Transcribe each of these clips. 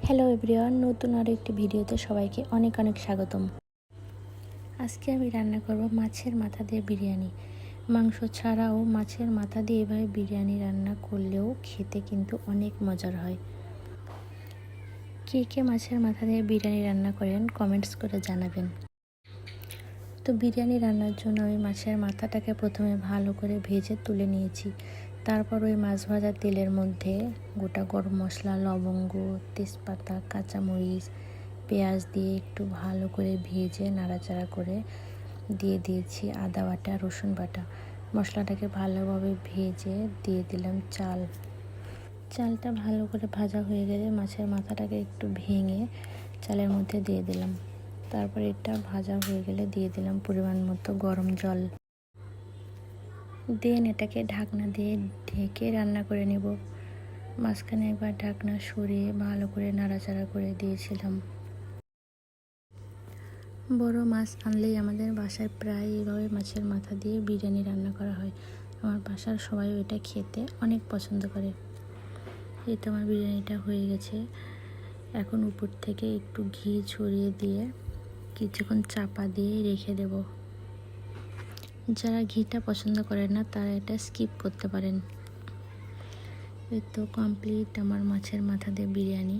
Hello everyone, নতুন আরও একটি ভিডিওতে সবাইকে অনেক অনেক স্বাগতম। আজকে আমি রান্না করব মাছের মাথা দিয়ে বিরিয়ানি। মাংস ছাড়াও মাছের মাথা দিয়ে এভাবে বিরিয়ানি রান্না করলেও খেতে কিন্তু অনেক মজার হয়। কে কে মাছের মাথা দিয়ে বিরিয়ানি রান্না করেন কমেন্টস করে জানাবেন। তো বিরিয়ানি রান্নার জন্য আমি মাছের মাথাটাকে প্রথমে ভালো করে ভেজে তুলে নিয়েছি। তারপর ওই মাছ ভাজা তেলের মধ্যে গোটা গরম মশলা, লবঙ্গ, তেজপাতা, কাঁচামরিচ, পেঁয়াজ দিয়ে একটু ভালো করে ভেজে নাড়াচাড়া করে দিয়ে দিয়েছি আদা বাটা, রসুন বাটা। মশলাটাকে ভালোভাবে ভেজে দিয়ে দিলাম চালটা ভালো করে ভাজা হয়ে গেলে মাছের মাথাটাকে একটু ভেঙে চালের মধ্যে দিয়ে দিলাম। তারপর এটা ভাজা হয়ে গেলে দিয়ে দিলাম পরিমাণ মতো গরম জল। দেন এটাকে ঢাকনা দিয়ে ঢেকে রান্না করে নেব। মাঝখানে একবার ঢাকনা সরিয়ে ভালো করে নাড়াচাড়া করে দিয়েছিলাম। বড় মাছ আনলেই আমাদের বাসায় প্রায় এইভাবে মাছের মাথা দিয়ে বিরিয়ানি রান্না করা হয়। আমার বাসার সবাই এটা খেতে অনেক পছন্দ করে। এই তো আমার বিরিয়ানিটা হয়ে গেছে। এখন উপর থেকে একটু ঘি ছড়িয়ে দিয়ে কিছুক্ষণ চাপা দিয়ে রেখে দেব। যারা ঘিটা পছন্দ করেন না তারা এটা স্কিপ করতে পারেন। এই তো কমপ্লিট আমার মাছের মাথা দিয়ে বিরিয়ানি।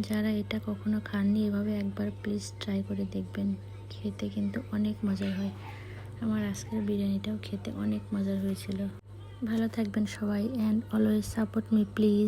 যারা এটা কখনো খাননি এভাবে একবার প্লিজ ট্রাই করে দেখবেন, খেতে কিন্তু অনেক মজার হয়। আমার আজকের বিরিয়ানিটাও খেতে অনেক মজার হয়েছিল। ভালো থাকবেন সবাই, and always support me please.